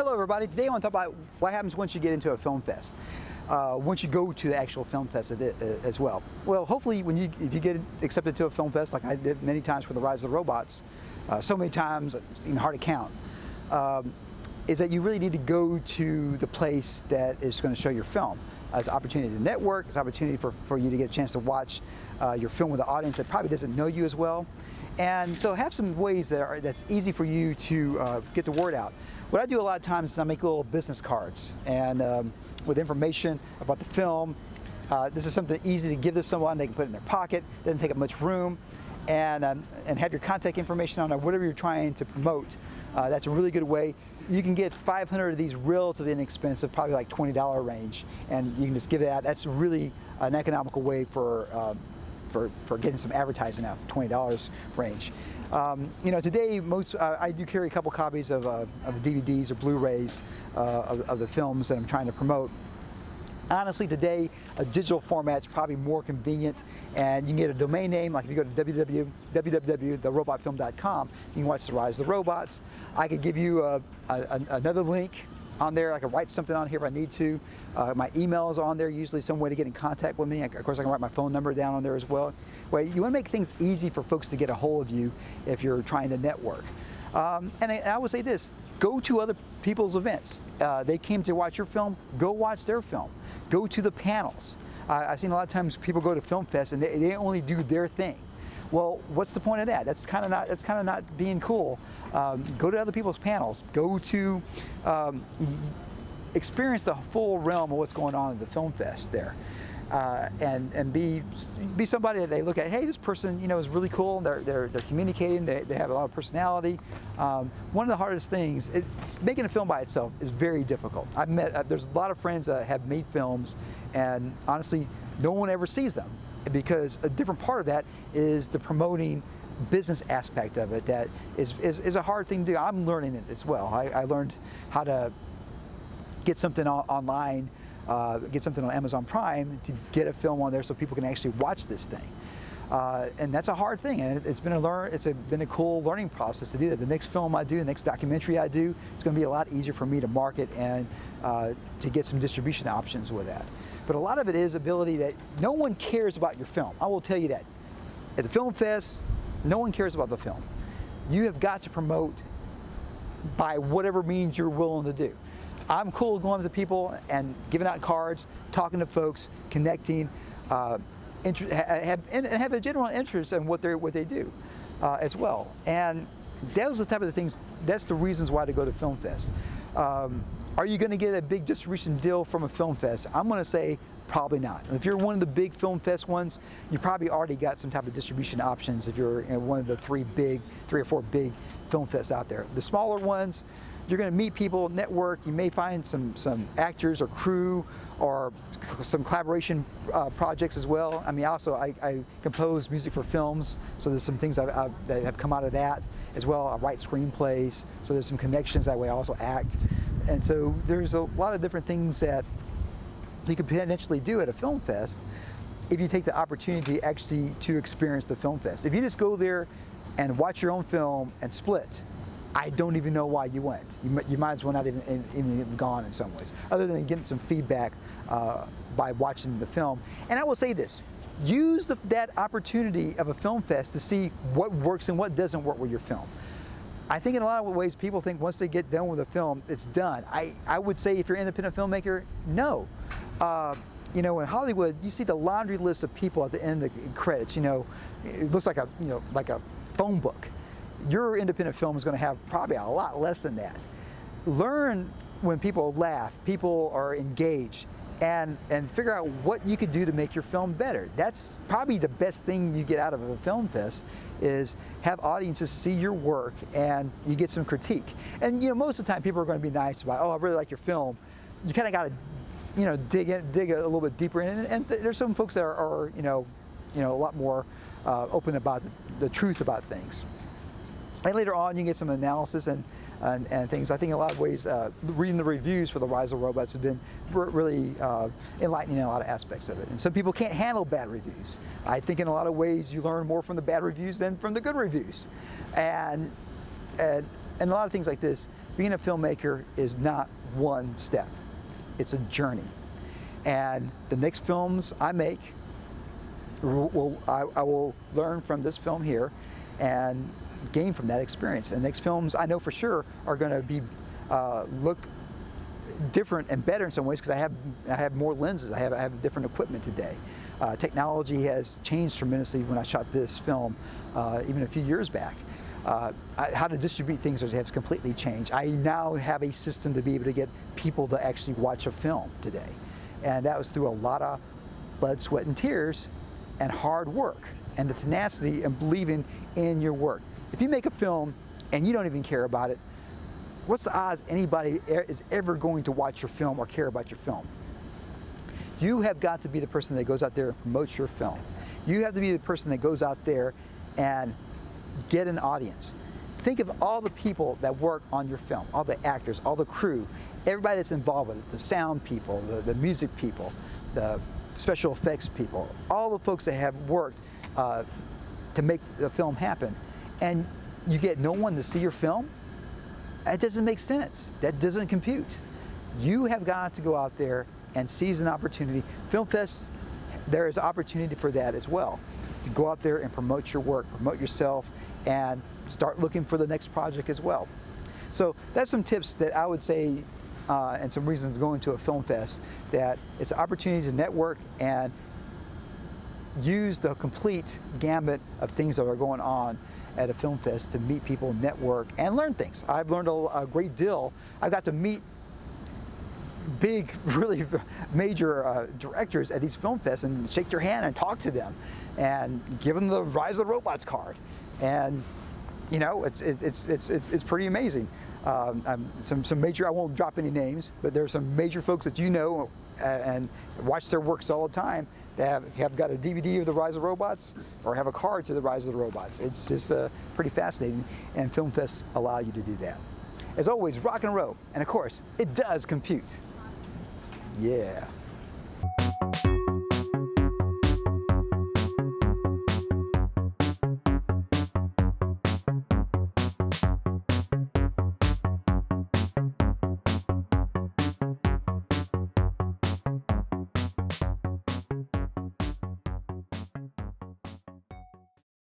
Hello everybody, today I want to talk about what happens once you get into a film fest. Once you go to the actual film fest as well. Well, hopefully if you get accepted to a film fest, like I did many times for the Rise of the Robots, so many times, it's even hard to count, is that you really need to go to the place that is going to show your film. It's an opportunity to network, it's an opportunity for you to get a chance to watch your film with an audience that probably doesn't know you as well. And so have some ways that's easy for you to get the word out. What I do a lot of times is I make little business cards and with information about the film. This is something easy to give to someone. They can put it in their pocket, doesn't take up much room, and have your contact information on it, whatever you're trying to promote. That's a really good way. You can get 500 of these relatively inexpensive, probably like $20 range, and you can just give that. That's really an economical way for getting some advertising out, $20 range. You know, today I do carry a couple copies of DVDs or Blu-rays of the films that I'm trying to promote. Honestly, today a digital format's probably more convenient, and you can get a domain name. Like if you go to www.therobotfilm.com, you can watch The Rise of the Robots. I could give you another link on there. I can write something on here if I need to. My email is on there, usually some way to get in contact with me. Of course, I can write my phone number down on there as well. Well, you want to make things easy for folks to get a hold of you if you're trying to network. And I would say this, go to other people's events. They came to watch your film, go watch their film. Go to the panels. I've seen a lot of times people go to film fest and they only do their thing. Well, what's the point of that? That's kind of not being cool. Go to other people's panels. Go to experience the full realm of what's going on at the film fest there, and be somebody that they look at. Hey, this person, you know, is really cool. They're communicating. They have a lot of personality. One of the hardest things is making a film by itself is very difficult. I've met there's a lot of friends that have made films, and honestly, no one ever sees them, because a different part of that is the promoting business aspect of it that is a hard thing to do. I'm learning it as well. I learned how to get something online, get something on Amazon Prime to get a film on there so people can actually watch this thing. And that's a hard thing, and it's been a cool learning process to do that. The next film I do, the next documentary I do, it's going to be a lot easier for me to market and to get some distribution options with that. But a lot of it is ability that no one cares about your film. I will tell you that. At the film fest, no one cares about the film. You have got to promote by whatever means you're willing to do. I'm cool going to people and giving out cards, talking to folks, connecting, have a general interest in what they do as well. And those are the type of the things. That's the reasons why to go to film fest. Are you going to get a big distribution deal from a film fest? I'm going to say probably not. If you're one of the big film fest ones, you probably already got some type of distribution options if you're in one of the three or four big film fests out there. The smaller ones, you're going to meet people, network. You may find some actors or crew or some collaboration projects as well. I mean, also I compose music for films, so there's some things that have come out of that as well. I write screenplays, so there's some connections that way. I also act, and so there's a lot of different things that you could potentially do at a film fest if you take the opportunity actually to experience the film fest. If you just go there and watch your own film and split, I don't even know why you went. You might as well not even gone in some ways, other than getting some feedback by watching the film. And I will say this, use that opportunity of a film fest to see what works and what doesn't work with your film. I think in a lot of ways people think once they get done with a film, it's done. I would say if you're an independent filmmaker, no. You know, in Hollywood, you see the laundry list of people at the end of the credits. You know, it looks like a phone book. Your independent film is going to have probably a lot less than that. Learn when people laugh, people are engaged, and figure out what you could do to make your film better. That's probably the best thing you get out of a film fest, is have audiences see your work and you get some critique. And you know, most of the time people are going to be nice about, oh, I really like your film. You kind of got to, you know, dig a little bit deeper in, and there's some folks that are you know a lot more open about the truth about things. And later on, you can get some analysis and things. I think in a lot of ways, reading the reviews for The Rise of Robots have been really enlightening in a lot of aspects of it. And some people can't handle bad reviews. I think in a lot of ways, you learn more from the bad reviews than from the good reviews. And and a lot of things like this, being a filmmaker is not one step. It's a journey. And the next films I make, I will learn from this film here and gain from that experience. And next films I know for sure are going to be look different and better in some ways, because I have more lenses. I have different equipment today. Technology has changed tremendously when I shot this film, even a few years back. How to distribute things has completely changed. I now have a system to be able to get people to actually watch a film today. And that was through a lot of blood, sweat, and tears, and hard work, and the tenacity and believing in your work. If you make a film and you don't even care about it, what's the odds anybody is ever going to watch your film or care about your film? You have got to be the person that goes out there and promotes your film. You have to be the person that goes out there and get an audience. Think of all the people that work on your film, all the actors, all the crew, everybody that's involved with it, the sound people, the music people, the special effects people, all the folks that have worked to make the film happen, and you get no one to see your film? That doesn't make sense. That doesn't compute. You have got to go out there and seize an opportunity. Film fests, there is opportunity for that as well. To go out there and promote your work, promote yourself, and start looking for the next project as well. So that's some tips that I would say, and some reasons going to a film fest, that it's an opportunity to network and use the complete gamut of things that are going on at a film fest to meet people, network, and learn things. I've learned a great deal. I got to meet big, really major directors at these film fests and shake their hand and talk to them and give them the Rise of the Robots card. And you know, it's pretty amazing. Some major, I won't drop any names, but there's some major folks that you know and watch their works all the time that have got a DVD of the Rise of Robots or have a card to the Rise of the Robots. It's just pretty fascinating, and film fests allow you to do that. As always, rock and roll, and of course, it does compute. Yeah.